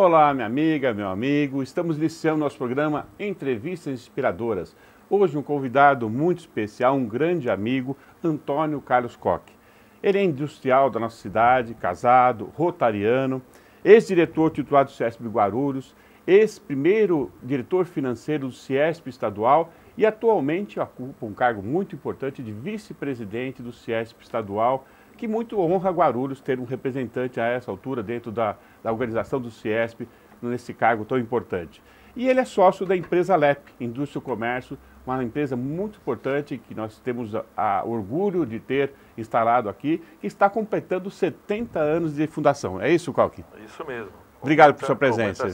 Olá, minha amiga, meu amigo. Estamos iniciando nosso programa Entrevistas Inspiradoras. Hoje um convidado muito especial, um grande amigo, Antônio Carlos Koch. Ele é industrial da nossa cidade, casado, rotariano, ex-diretor titulado do CIESP de Guarulhos, ex-primeiro diretor financeiro do CIESP estadual e atualmente ocupa um cargo muito importante de vice-presidente do CIESP estadual, que muito honra Guarulhos ter um representante a essa altura dentro da organização do CIESP, nesse cargo tão importante. E ele é sócio da empresa LEP, Indústria e Comércio, uma empresa muito importante que nós temos orgulho de ter instalado aqui, que está completando 70 anos de fundação. É isso, Koch? Isso mesmo. Obrigado por sua presença.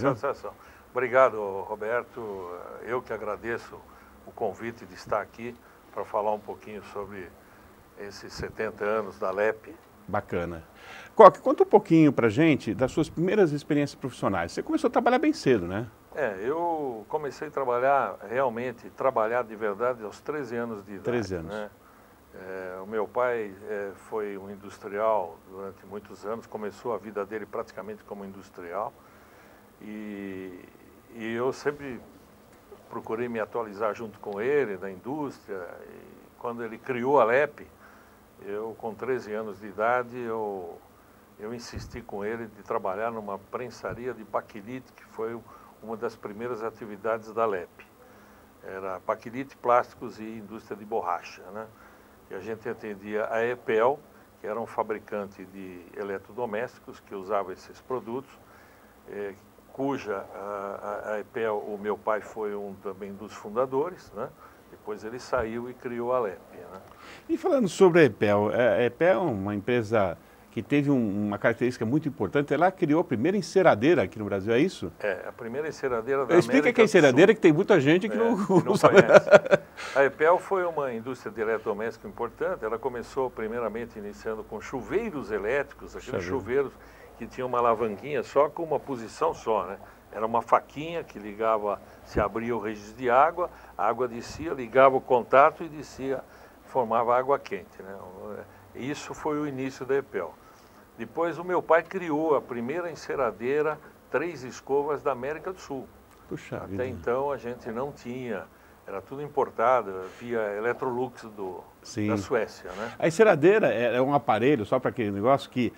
Obrigado, Roberto. Eu que agradeço o convite de estar aqui para falar um pouquinho sobre esses 70 anos da LEP. Bacana. Koch, conta um pouquinho pra gente das suas primeiras experiências profissionais. Você começou a trabalhar bem cedo, né? Eu comecei a trabalhar de verdade aos 13 anos de idade. 13 anos. Né? O meu pai foi um industrial durante muitos anos, começou a vida dele praticamente como industrial e eu sempre procurei me atualizar junto com ele na indústria. E quando ele criou a LEP, eu com 13 anos de idade, eu insisti com ele de trabalhar numa prensaria de baquelite, que foi uma das primeiras atividades da LEP. Era baquelite, plásticos e indústria de borracha, né? E a gente atendia a EPEL, que era um fabricante de eletrodomésticos que usava esses produtos, cuja a EPEL, o meu pai foi também dos fundadores, né? Depois ele saiu e criou a LEP, né? E falando sobre a EPEL, a EPEL é uma empresa que teve uma característica muito importante. Ela criou a primeira enceradeira aqui no Brasil, é isso? A primeira enceradeira da Explica que é enceradeira, que tem muita gente que não conhece. A EPEL foi uma indústria de eletrodoméstico importante. Ela começou primeiramente iniciando com chuveiros elétricos, aqueles chuveiros que tinham uma alavanquinha só com uma posição só, né? Era uma faquinha que ligava, se abria o registro de água, a água descia, ligava o contato e descia, formava água quente, né? Isso foi o início da EPEL. Depois o meu pai criou a primeira enceradeira 3 escovas da América do Sul. Puxa vida. Até então a gente não tinha, era tudo importado via Electrolux da Suécia, né? A enceradeira é um aparelho, só para aquele negócio, que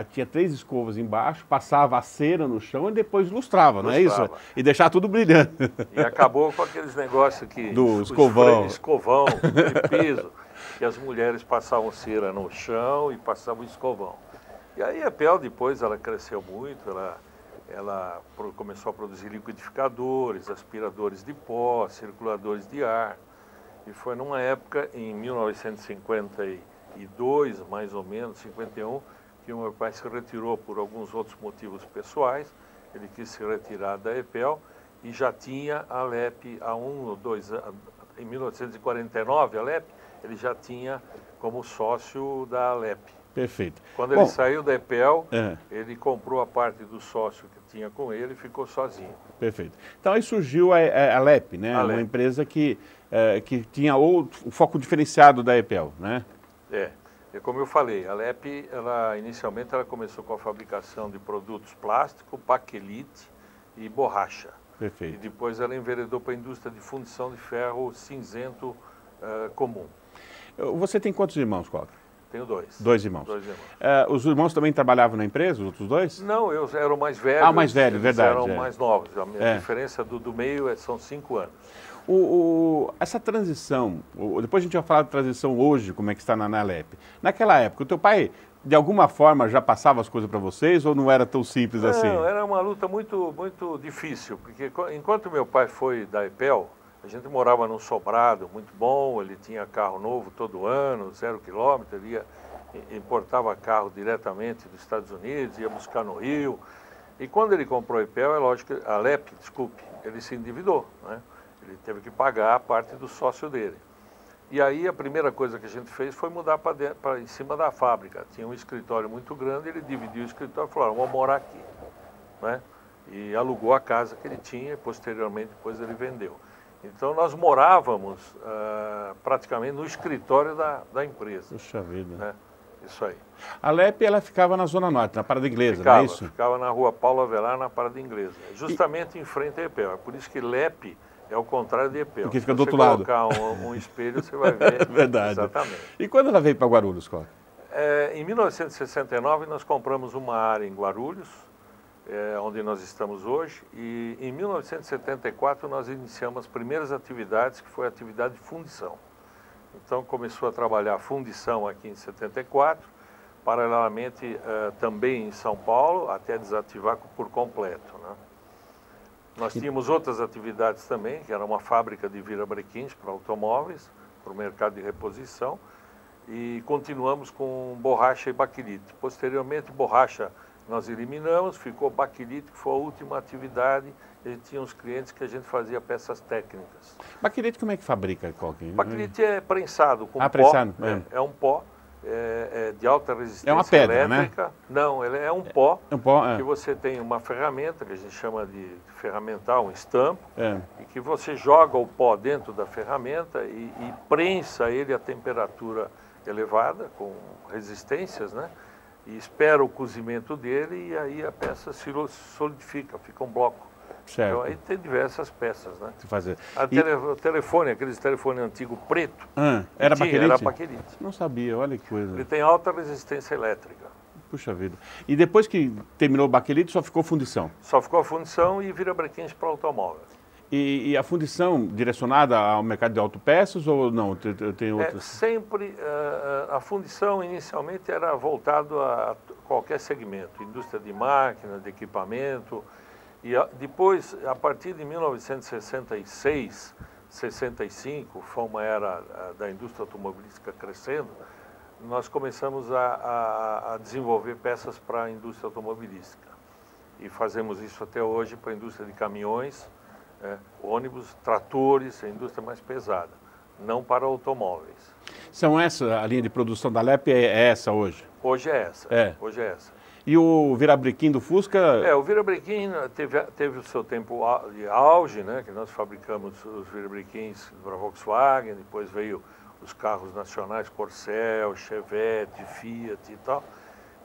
tinha 3 escovas embaixo, passava a cera no chão e depois lustrava, não é isso? E deixava tudo brilhando. E acabou com aqueles negócios que... Do escovão. Escovão, de piso, que as mulheres passavam cera no chão e passavam escovão. E aí a EPEL depois ela cresceu muito, ela começou a produzir liquidificadores, aspiradores de pó, circuladores de ar. E foi numa época, em 1952, mais ou menos, 51, que o meu pai se retirou por alguns outros motivos pessoais. Ele quis se retirar da EPEL e já tinha a LEP há 1 ou 2 anos. Em 1949, a LEP, ele já tinha como sócio da LEP. Perfeito. Quando ele saiu da EPEL, ele comprou a parte do sócio que tinha com ele e ficou sozinho. Perfeito. Então aí surgiu a LEP, né? Uma empresa que tinha o foco diferenciado da EPEL, né? Como eu falei, a LEP, inicialmente ela começou com a fabricação de produtos plásticos, baquelite e borracha. Perfeito. E depois ela enveredou para a indústria de fundição de ferro cinzento comum. Você tem quantos irmãos, Koch? Tenho 2. 2 irmãos. 2 irmãos. Os irmãos também trabalhavam na empresa, os outros 2? Não, eu era o mais velho. O mais velho, verdade. Eram mais novos. A diferença do meio são 5 anos. Essa transição, depois a gente vai falar de transição hoje, como é que está na LEP. Naquela época, o teu pai, de alguma forma, já passava as coisas para vocês ou não era tão simples assim? Não, era uma luta muito, muito difícil, porque enquanto meu pai foi da EPEL, a gente morava num sobrado muito bom, ele tinha carro novo todo ano, 0 quilômetro, ele importava carro diretamente dos Estados Unidos, ia buscar no Rio. E quando ele comprou a EPEL, é lógico, a LEP, desculpe, ele se endividou, né? Ele teve que pagar a parte do sócio dele. E aí a primeira coisa que a gente fez foi mudar para em cima da fábrica. Tinha um escritório muito grande, ele dividiu o escritório e falou, vamos morar aqui, né? E alugou a casa que ele tinha e posteriormente depois ele vendeu. Então nós morávamos praticamente no escritório da empresa. Puxa vida. Né? Isso aí. A LEP, ela ficava na Zona Norte, na Parada Inglesa, não é isso? Ficava na rua Paulo Avelar, na Parada Inglesa, justamente em frente à EPEL. É por isso que LEP é o contrário de EPEL. Porque fica do outro lado. Se você colocar um espelho, você vai ver. Verdade. Exatamente. E quando ela veio para Guarulhos, Coque? Em 1969, nós compramos uma área em Guarulhos, onde nós estamos hoje, e em 1974 nós iniciamos as primeiras atividades, que foi a atividade de fundição. Então começou a trabalhar a fundição aqui em 74, paralelamente também em São Paulo, até desativar por completo, né? Nós tínhamos outras atividades também, que era uma fábrica de virabrequins para automóveis, para o mercado de reposição, e continuamos com borracha e baquelite. Posteriormente, borracha nós eliminamos, ficou baquelite, que foi a última atividade. A gente tinha uns clientes que a gente fazia peças técnicas. Baquelite como é que fabrica, Coque? Baquelite é prensado com pó. Prensado, é um pó de alta resistência é uma pedra, elétrica. Né? Não, ele é um pó, que você tem uma ferramenta, que a gente chama de ferramental, um estampo, e que você joga o pó dentro da ferramenta e prensa ele a temperatura elevada, com resistências, né? E espera o cozimento dele e aí a peça se solidifica, fica um bloco. Certo. Então aí tem diversas peças, né? O telefone, aqueles telefones antigos preto, era baquelite? Era baquelite. Não sabia, olha que coisa. Ele tem alta resistência elétrica. Puxa vida. E depois que terminou o baquelite, só ficou fundição? Só ficou a fundição e virabrequins para automóvel. E a fundição direcionada ao mercado de autopeças ou não? Tem outras? Sempre, a fundição inicialmente era voltado a qualquer segmento, indústria de máquina, de equipamento, e depois, a partir de 1966, 65, foi uma era da indústria automobilística crescendo, nós começamos a desenvolver peças para a indústria automobilística. E fazemos isso até hoje para a indústria de caminhões, ônibus, tratores, a indústria mais pesada, não para automóveis. São essa, a linha de produção da LEP é essa hoje? Hoje é essa. Hoje é essa. E o virabrequim do Fusca? O virabrequim teve o seu tempo de auge, né? Que nós fabricamos os virabrequins para a Volkswagen, depois veio os carros nacionais, Corcel, Chevette, Fiat e tal.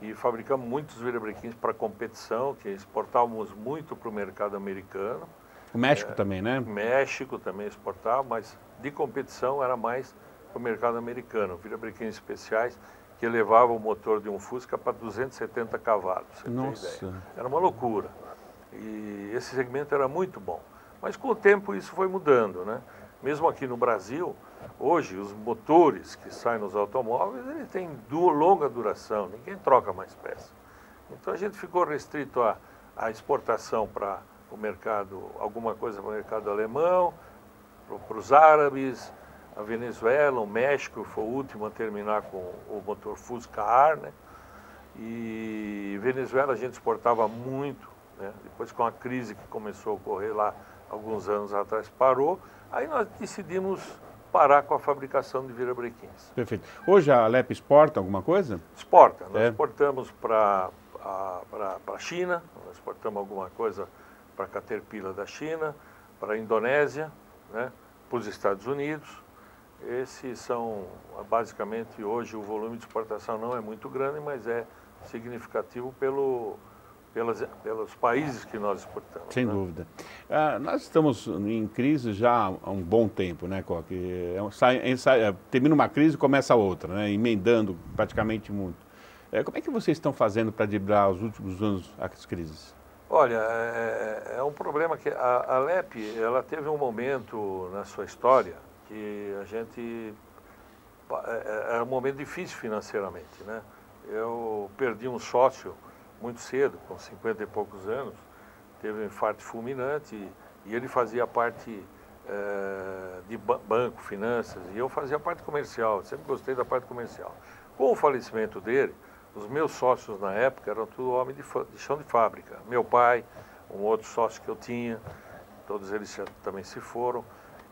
E fabricamos muitos virabrequins para competição, que exportávamos muito para o mercado americano. O México também, né? México também exportava, mas de competição era mais para o mercado americano. Virabrequins especiais que elevavam o motor de um Fusca para 270 cavalos. Nossa! Era uma loucura. E esse segmento era muito bom. Mas com o tempo isso foi mudando, né? Mesmo aqui no Brasil, hoje os motores que saem nos automóveis, eles têm longa duração, ninguém troca mais peça. Então a gente ficou restrito à exportação para o mercado, alguma coisa para o mercado alemão, para os árabes, a Venezuela, o México foi o último a terminar com o motor Fusca-R, né? E Venezuela a gente exportava muito, né? Depois com a crise que começou a ocorrer lá alguns anos atrás parou, aí nós decidimos parar com a fabricação de virabrequins. Perfeito. Hoje a LEP exporta alguma coisa? Exporta, nós exportamos para a China, nós exportamos alguma coisa para a Caterpillar da China, para a Indonésia, né, para os Estados Unidos. Esses são, basicamente, hoje o volume de exportação não é muito grande, mas é significativo pelos países que nós exportamos. Sem dúvida. Nós estamos em crise já há um bom tempo, né, Coque? Termina uma crise e começa outra, né, emendando praticamente muito. Como é que vocês estão fazendo para driblar os últimos anos as crises? Olha, é um problema que a LEP, ela teve um momento na sua história que a gente... Era um momento difícil financeiramente, né? Eu perdi um sócio muito cedo, com 50 e poucos anos, teve um infarto fulminante e ele fazia parte de banco, finanças, e eu fazia a parte comercial, eu sempre gostei da parte comercial. Com o falecimento dele, os meus sócios na época eram tudo homem de chão de fábrica. Meu pai, um outro sócio que eu tinha, todos eles também se foram.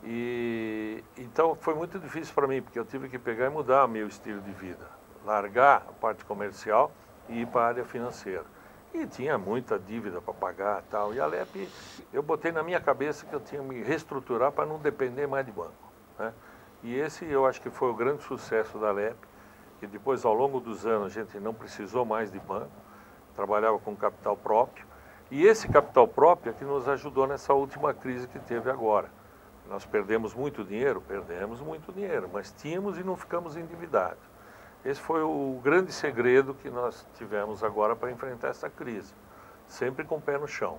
E então foi muito difícil para mim, porque eu tive que pegar e mudar meu estilo de vida. Largar a parte comercial e ir para a área financeira. E tinha muita dívida para pagar e tal. E a LEP, eu botei na minha cabeça que eu tinha que me reestruturar para não depender mais de banco, né? E esse eu acho que foi o grande sucesso da LEP. que depois, ao longo dos anos, a gente não precisou mais de banco, trabalhava com capital próprio. E esse capital próprio é que nos ajudou nessa última crise que teve agora. Nós perdemos muito dinheiro, mas tínhamos e não ficamos endividados. Esse foi o grande segredo que nós tivemos agora para enfrentar essa crise, sempre com o pé no chão.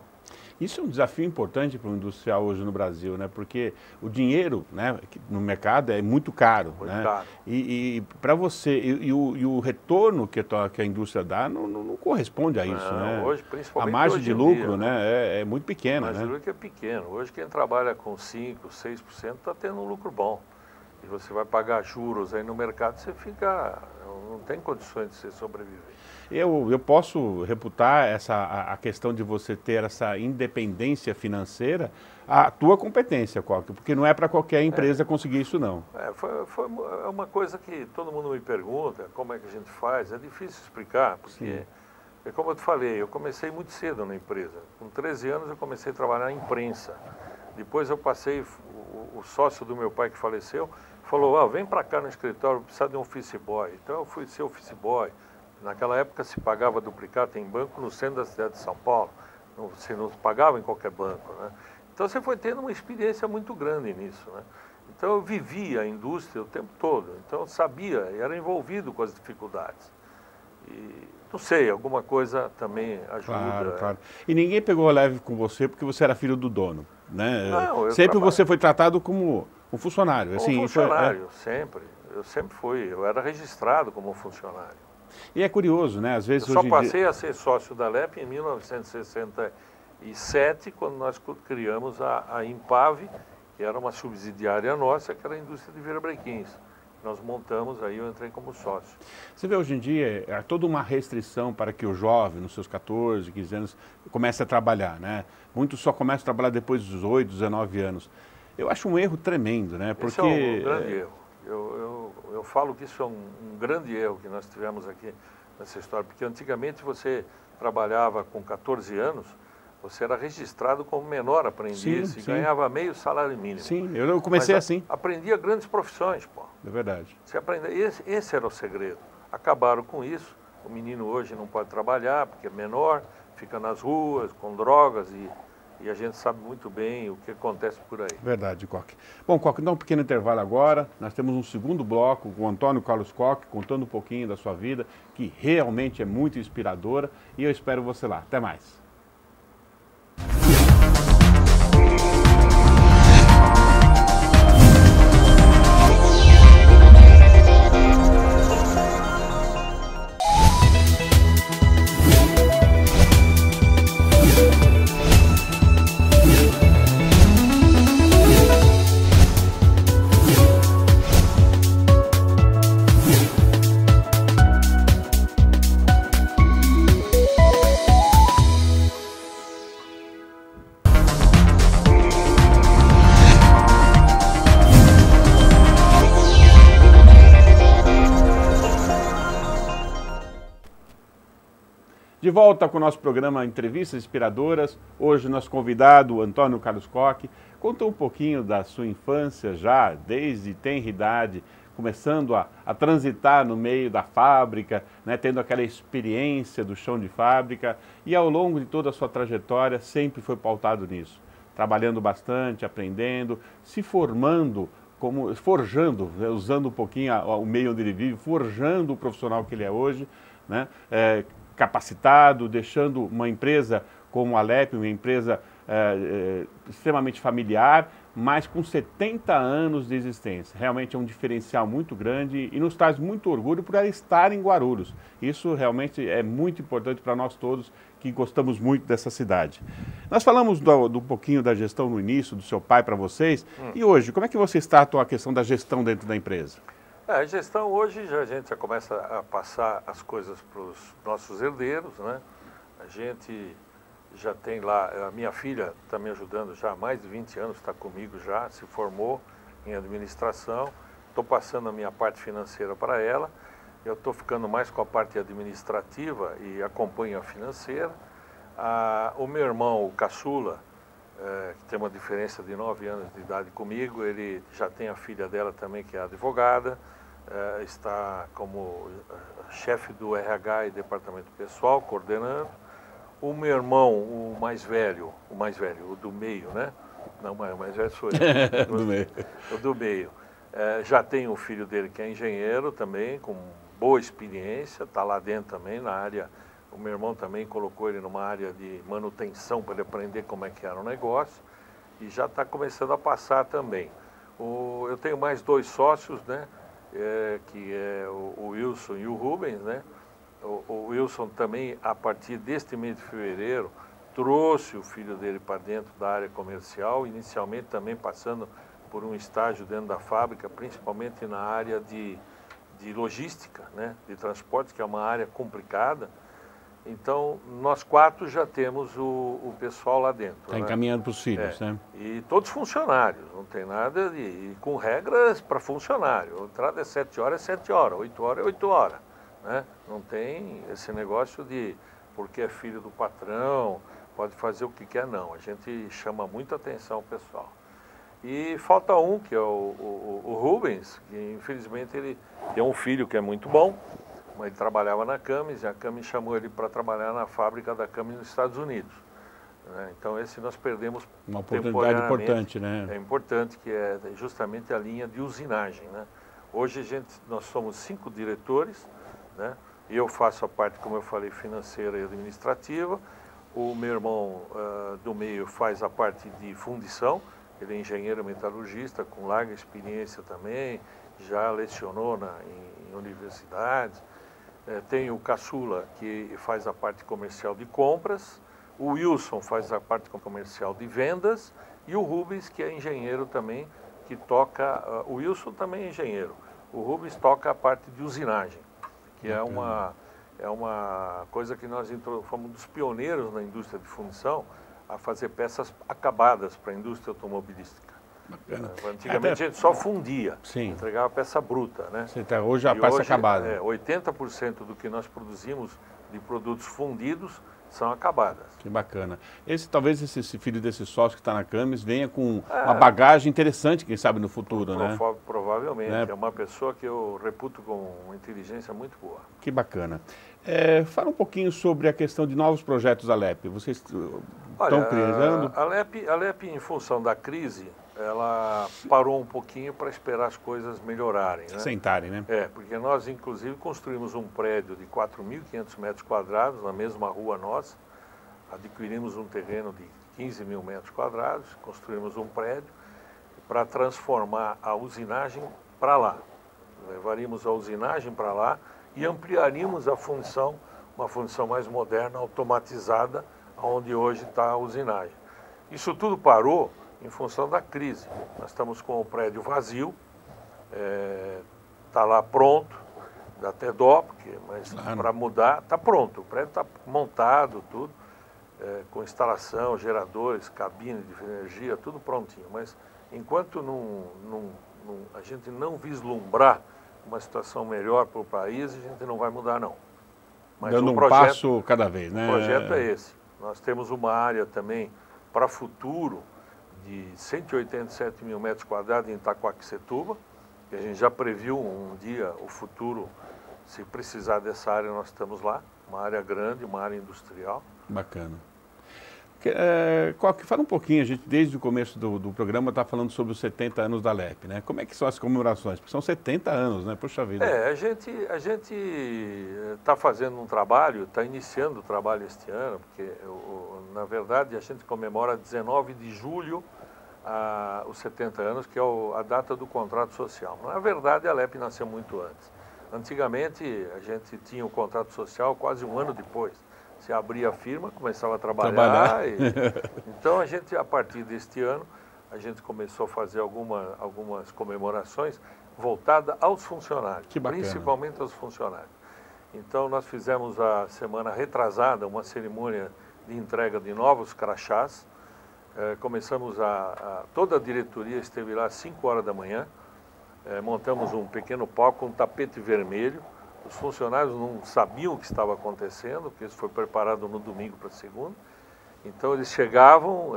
Isso é um desafio importante para o industrial hoje no Brasil, né? Porque o dinheiro, né, no mercado é muito caro. Muito né? caro. E para você, e o retorno que a indústria dá não corresponde a isso. Não, né? hoje, principalmente a margem hoje de em lucro dia, né, é muito pequena. A margem de né? lucro é pequeno. Hoje quem trabalha com 5%, 6% está tendo um lucro bom. E você vai pagar juros aí no mercado, você fica, não tem condições de você sobreviver. Eu posso reputar a questão de você ter essa independência financeira, a tua competência, Coque, porque não é para qualquer empresa conseguir isso, não. Foi uma coisa que todo mundo me pergunta, como é que a gente faz, é difícil explicar, porque, como eu te falei, eu comecei muito cedo na empresa. Com 13 anos eu comecei a trabalhar na imprensa. Depois eu passei, o sócio do meu pai que faleceu, falou, vem para cá no escritório, precisa de um office boy. Então eu fui ser office boy. Naquela época se pagava duplicata em banco no centro da cidade de São Paulo. Você não pagava em qualquer banco. Né? Então você foi tendo uma experiência muito grande nisso. Né? Então eu vivia a indústria o tempo todo. Então eu sabia e era envolvido com as dificuldades. E não sei, alguma coisa também ajuda. Claro. E ninguém pegou leve com você porque você era filho do dono. Né? Não, sempre você foi tratado como um funcionário. Como assim, funcionário, sempre. Eu sempre fui. Eu era registrado como funcionário. E é curioso, né? Às vezes eu só passei a ser sócio da LEP em 1967, quando nós criamos a Impave, que era uma subsidiária nossa, que era a indústria de virabrequins. Nós montamos, aí eu entrei como sócio. Você vê hoje em dia, há toda uma restrição para que o jovem, nos seus 14, 15 anos, comece a trabalhar, né? Muitos só começam a trabalhar depois dos 18, 19 anos. Eu acho um erro tremendo, né? Porque... Esse é um grande erro. Eu falo que isso é um grande erro que nós tivemos aqui nessa história, porque antigamente você trabalhava com 14 anos, você era registrado como menor aprendiz e ganhava meio salário mínimo. Sim, eu comecei assim. Aprendia grandes profissões, pô. É verdade. Você aprendia, esse era o segredo. Acabaram com isso, o menino hoje não pode trabalhar porque é menor, fica nas ruas com drogas e a gente sabe muito bem o que acontece por aí. Verdade, Coque. Bom, Coque, dá um pequeno intervalo agora. Nós temos um segundo bloco com o Antônio Carlos Coque, contando um pouquinho da sua vida, que realmente é muito inspiradora. E eu espero você lá. Até mais. De volta com o nosso programa Entrevistas Inspiradoras. Hoje nosso convidado, Antônio Carlos Coque, contou um pouquinho da sua infância já, desde tenra idade, começando a transitar no meio da fábrica, né, tendo aquela experiência do chão de fábrica e ao longo de toda a sua trajetória sempre foi pautado nisso. Trabalhando bastante, aprendendo, se formando, forjando, usando um pouquinho o meio onde ele vive, forjando o profissional que ele é hoje, né, capacitado, deixando uma empresa como a LEP, uma empresa extremamente familiar, mas com 70 anos de existência. Realmente é um diferencial muito grande e nos traz muito orgulho por ela estar em Guarulhos. Isso realmente é muito importante para nós todos que gostamos muito dessa cidade. Nós falamos do pouquinho da gestão no início, do seu pai para vocês, e hoje, como é que vocês tratam a questão da gestão dentro da empresa? A gestão hoje a gente já começa a passar as coisas para os nossos herdeiros, né? A gente já tem lá, a minha filha está me ajudando já há mais de 20 anos, está comigo já, se formou em administração, estou passando a minha parte financeira para ela, eu estou ficando mais com a parte administrativa e acompanho a financeira. O meu irmão, o caçula, que tem uma diferença de 9 anos de idade comigo, ele já tem a filha dela também, que é advogada. está como chefe do RH e departamento pessoal, coordenando. O meu irmão, o mais velho, o do meio, né? Não, o mais velho sou eu. Do meio. O do meio. Já tem um filho dele que é engenheiro também, com boa experiência, está lá dentro também, na área. O meu irmão também colocou ele numa área de manutenção para ele aprender como é que era o negócio. E já está começando a passar também. Eu tenho mais 2 sócios, né? Que é o Wilson e o Rubens, né? O Wilson também, a partir deste mês de fevereiro, trouxe o filho dele para dentro da área comercial, inicialmente também passando por um estágio dentro da fábrica, principalmente na área de logística, né? De transporte, que é uma área complicada. Então, nós 4 já temos o pessoal lá dentro. Está encaminhando para os filhos, né? E todos funcionários, não tem nada de... E com regras para funcionário. A entrada é 7 horas, é 7 horas, 8 horas é 8 horas. Né? Não tem esse negócio de porque é filho do patrão, pode fazer o que quer, não. A gente chama muita atenção ao pessoal. E falta um, que é o Rubens, que infelizmente ele tem um filho que é muito bom, mas ele trabalhava na Camis, e a Camis chamou ele para trabalhar na fábrica da Camis nos Estados Unidos. Né? Então esse nós perdemos uma oportunidade importante, né? É importante, que é justamente a linha de usinagem. Né? Hoje nós somos 5 diretores, né? Eu faço a parte, como eu falei, financeira e administrativa. O meu irmão do meio faz a parte de fundição, ele é engenheiro metalurgista, com larga experiência também, já lecionou em universidades. Tem o Caçula, que faz a parte comercial de compras, o Wilson faz a parte comercial de vendas, e o Rubens, que é engenheiro também, que toca... O Wilson também é engenheiro, o Rubens toca a parte de usinagem, que é uma coisa que nós fomos um dos pioneiros na indústria de fundição, a fazer peças acabadas para a indústria automobilística. Bacana. Antigamente a gente só fundia, sim, entregava peça bruta, né? Hoje a peça acabada. 80% do que nós produzimos de produtos fundidos são acabadas. Que bacana. Talvez esse filho desse sócio que está na Camis venha com uma bagagem interessante, quem sabe, no futuro, né? Provavelmente. É uma pessoa que eu reputo com uma inteligência muito boa. Que bacana. Fala um pouquinho sobre a questão de novos projetos da LEP. Vocês estão criando? A LEP, em função da crise, ela parou um pouquinho para esperar as coisas melhorarem. Né? Sentarem, né? Porque nós, inclusive, construímos um prédio de 4.500 metros quadrados, na mesma rua nossa. Adquirimos um terreno de 15 mil metros quadrados, construímos um prédio para transformar a usinagem para lá. Levaríamos a usinagem para lá e ampliaríamos a fundição, uma fundição mais moderna, automatizada, onde hoje está a usinagem. Isso tudo parou em função da crise. Nós estamos com o prédio vazio, está lá pronto, dá até dó, mas para mudar, está pronto. O prédio está montado, tudo, com instalação, geradores, cabine de energia, tudo prontinho. Mas enquanto a gente não vislumbrar uma situação melhor para o país, a gente não vai mudar, não. Mas dando um passo cada vez, né? O projeto é esse. Nós temos uma área também para futuro de 187 mil metros quadrados em Itaquaquecetuba, que a gente já previu um dia o futuro, se precisar dessa área, nós estamos lá. Uma área grande, uma área industrial. Bacana. Fala um pouquinho, a gente desde o começo do programa está falando sobre os 70 anos da LEP, né? Como é que são as comemorações? Porque são 70 anos, né? Puxa vida. A gente está fazendo um trabalho, está iniciando o trabalho este ano, porque na verdade a gente comemora 19 de julho os 70 anos, que é a data do contrato social. Na verdade a LEP nasceu muito antes. Antigamente a gente tinha o contrato social quase um ano depois. Você abria a firma, começava a trabalhar. Então, a partir deste ano, a gente começou a fazer algumas comemorações voltadas aos funcionários, principalmente aos funcionários. Então, nós fizemos a semana retrasada uma cerimônia de entrega de novos crachás. Começamos toda a diretoria esteve lá às 5 horas da manhã. Montamos um pequeno palco, um tapete vermelho. Os funcionários não sabiam o que estava acontecendo, porque isso foi preparado no domingo para segunda. Então eles chegavam,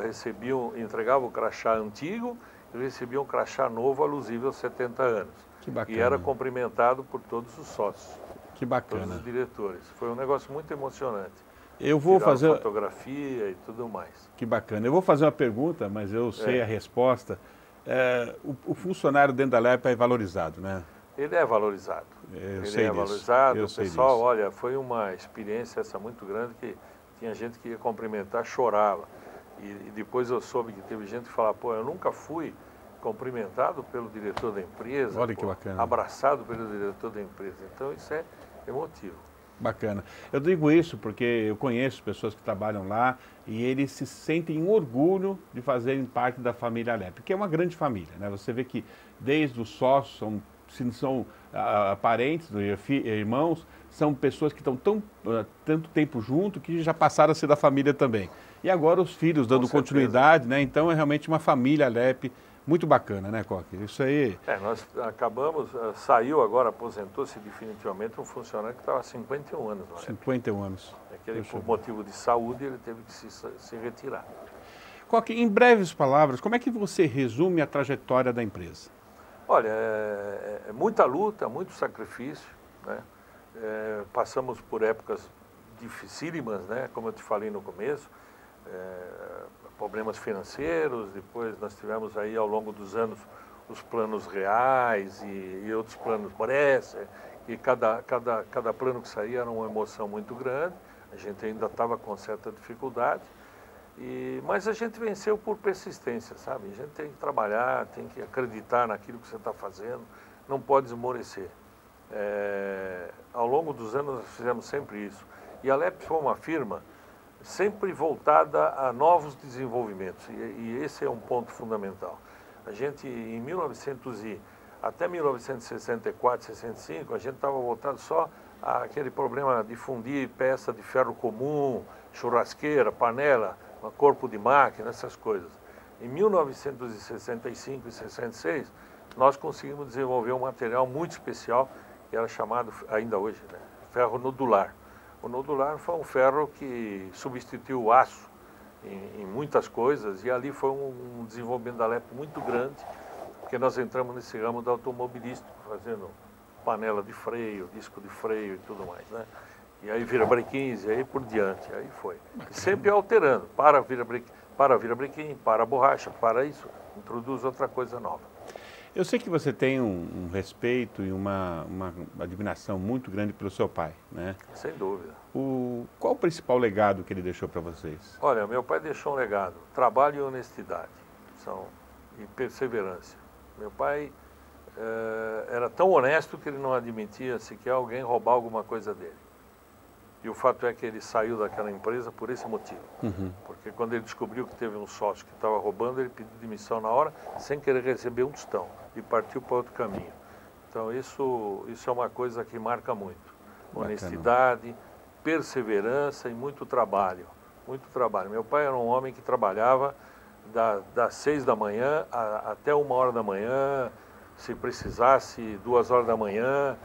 entregavam o crachá antigo e recebiam um crachá novo alusível aos 70 anos. Que bacana. E era cumprimentado por todos os sócios. Que bacana. Todos os diretores. Foi um negócio muito emocionante. Eu vou Tiraram fazer... fotografia e tudo mais. Que bacana. Eu vou fazer uma pergunta, mas eu sei a resposta. O funcionário dentro da LEP é valorizado, né? Ele é valorizado. Ele é valorizado. Eu o sei pessoal, disso. olha, foi uma experiência essa muito grande que tinha gente que ia cumprimentar, chorava. E depois eu soube que teve gente que falava, pô, eu nunca fui cumprimentado pelo diretor da empresa. Olha que bacana. Abraçado pelo diretor da empresa. Então isso é emotivo. Bacana. Eu digo isso porque eu conheço pessoas que trabalham lá e eles se sentem em orgulho de fazerem parte da família Alep, que é uma grande família, né? Você vê que desde os sócios, se são parentes, irmãos, são pessoas que estão tanto tempo junto que já passaram a ser da família também. E agora os filhos dando continuidade, né? Então é realmente uma família Alep muito bacana, né, Coque? Isso aí... nós acabamos, saiu agora, aposentou-se definitivamente um funcionário que estava há 51 anos. 51 anos. Por motivo de saúde, ele teve que se retirar. Coque, em breves palavras, como é que você resume a trajetória da empresa? Olha, é muita luta, muito sacrifício, né? Passamos por épocas dificílimas, né? Como eu te falei no começo, problemas financeiros, depois nós tivemos aí ao longo dos anos os planos reais e outros planos Bresser, e cada plano que saía era uma emoção muito grande, a gente ainda estava com certa dificuldade, mas a gente venceu por persistência, sabe? A gente tem que trabalhar, tem que acreditar naquilo que você está fazendo, não pode esmorecer. Ao longo dos anos nós fizemos sempre isso. E a LEP foi uma firma sempre voltada a novos desenvolvimentos, e esse é um ponto fundamental. A gente, até 1964, 65, a gente estava voltado só àquele problema de fundir peça de ferro comum, churrasqueira, panela, corpo de máquina, essas coisas. Em 1965 e 66, nós conseguimos desenvolver um material muito especial, que era chamado, ainda hoje, né, ferro nodular. O nodular foi um ferro que substituiu o aço em muitas coisas, e ali foi um desenvolvimento da LEP muito grande, porque nós entramos nesse ramo do automobilístico, fazendo panela de freio, disco de freio e tudo mais, né? E aí virabrequins, e aí por diante, aí foi. E sempre alterando, para virabrequim, para borracha, para isso, introduz outra coisa nova. Eu sei que você tem um respeito e uma admiração muito grande pelo seu pai, né? Sem dúvida. Qual o principal legado que ele deixou para vocês? Olha, meu pai deixou um legado, trabalho e honestidade, e perseverança. Meu pai era tão honesto que ele não admitia sequer alguém roubar alguma coisa dele. E o fato é que ele saiu daquela empresa por esse motivo. Porque quando ele descobriu que teve um sócio que estava roubando, ele pediu demissão na hora, sem querer receber um tostão, e partiu para outro caminho. Então isso é uma coisa que marca muito. Bacana. Honestidade, perseverança e muito trabalho. Muito trabalho. Meu pai era um homem que trabalhava das 6 da manhã até 1 hora da manhã, se precisasse 2 horas da manhã,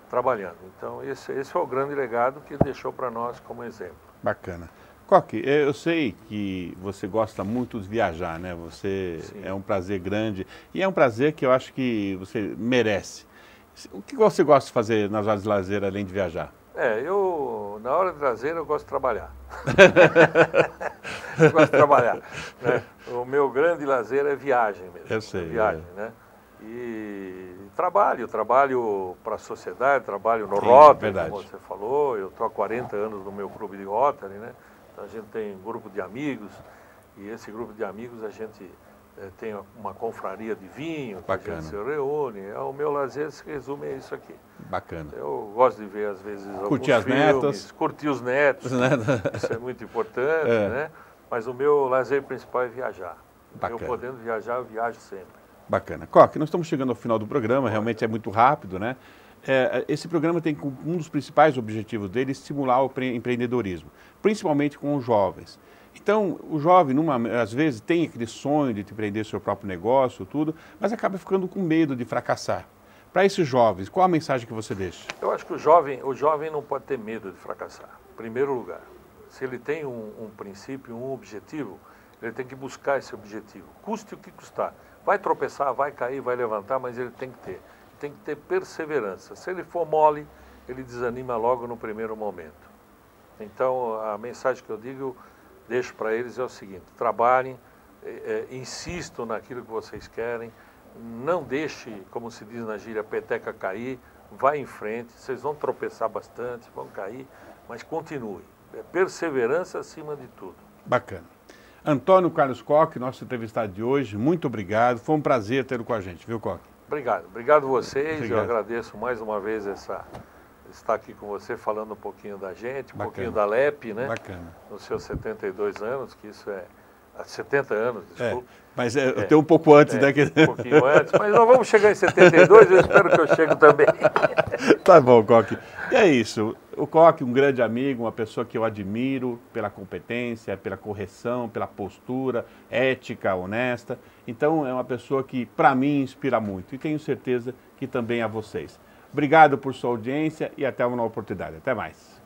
trabalhando. Então, esse foi o grande legado que ele deixou para nós como exemplo. Bacana. Coque, eu sei que você gosta muito de viajar, né? É um prazer grande e é um prazer que eu acho que você merece. O que você gosta de fazer nas horas de lazer, além de viajar? Na hora de lazer, eu gosto de trabalhar. Eu gosto de trabalhar, né? O meu grande lazer é viagem mesmo. Eu sei. Viagem, né? E trabalho para a sociedade, trabalho no Rotary, como você falou. Eu estou há 40 anos no meu clube de Rotary, né? Então a gente tem um grupo de amigos, e esse grupo de amigos a gente tem uma confraria de vinho, que a gente se reúne. O meu lazer se resume a isso aqui. Bacana. Eu gosto de ver, às vezes, curtir alguns as filmes, netas. curtir os netos, isso é muito importante, né? Mas o meu lazer principal é viajar. Bacana. Eu podendo viajar, eu viajo sempre. Bacana. Coque, nós estamos chegando ao final do programa, realmente é muito rápido, né? Esse programa tem como um dos principais objetivos dele estimular o empreendedorismo, principalmente com os jovens. Então, o jovem, às vezes, tem aquele sonho de empreender seu próprio negócio, tudo, mas acaba ficando com medo de fracassar. Para esses jovens, qual a mensagem que você deixa? Eu acho que o jovem não pode ter medo de fracassar, em primeiro lugar. Se ele tem um princípio, um objetivo, ele tem que buscar esse objetivo, custe o que custar. Vai tropeçar, vai cair, vai levantar, mas ele tem que ter. tem que ter perseverança. Se ele for mole, ele desanima logo no primeiro momento. Então, a mensagem que eu digo, deixo para eles é o seguinte: trabalhem, insistam naquilo que vocês querem, não deixe, como se diz na gíria, a peteca cair, vá em frente, vocês vão tropeçar bastante, vão cair, mas continue. Perseverança acima de tudo. Bacana. Antônio Carlos Koch, nosso entrevistado de hoje, muito obrigado. Foi um prazer tê-lo com a gente, viu, Koch? Obrigado. Obrigado a vocês. Obrigado. Eu agradeço mais uma vez estar aqui com você, falando um pouquinho da gente, um Bacana. pouquinho da LEP, né? Bacana. Nos seus 72 anos, que isso é... 70 anos, desculpa. Mas eu tenho um pouco antes, né? Um pouquinho antes, mas nós vamos chegar em 72, eu espero que eu chegue também. Tá bom, Koch. E é isso. O Koch, um grande amigo, uma pessoa que eu admiro pela competência, pela correção, pela postura, ética, honesta. Então, é uma pessoa que, para mim, inspira muito. E tenho certeza que também a vocês. Obrigado por sua audiência e até uma nova oportunidade. Até mais.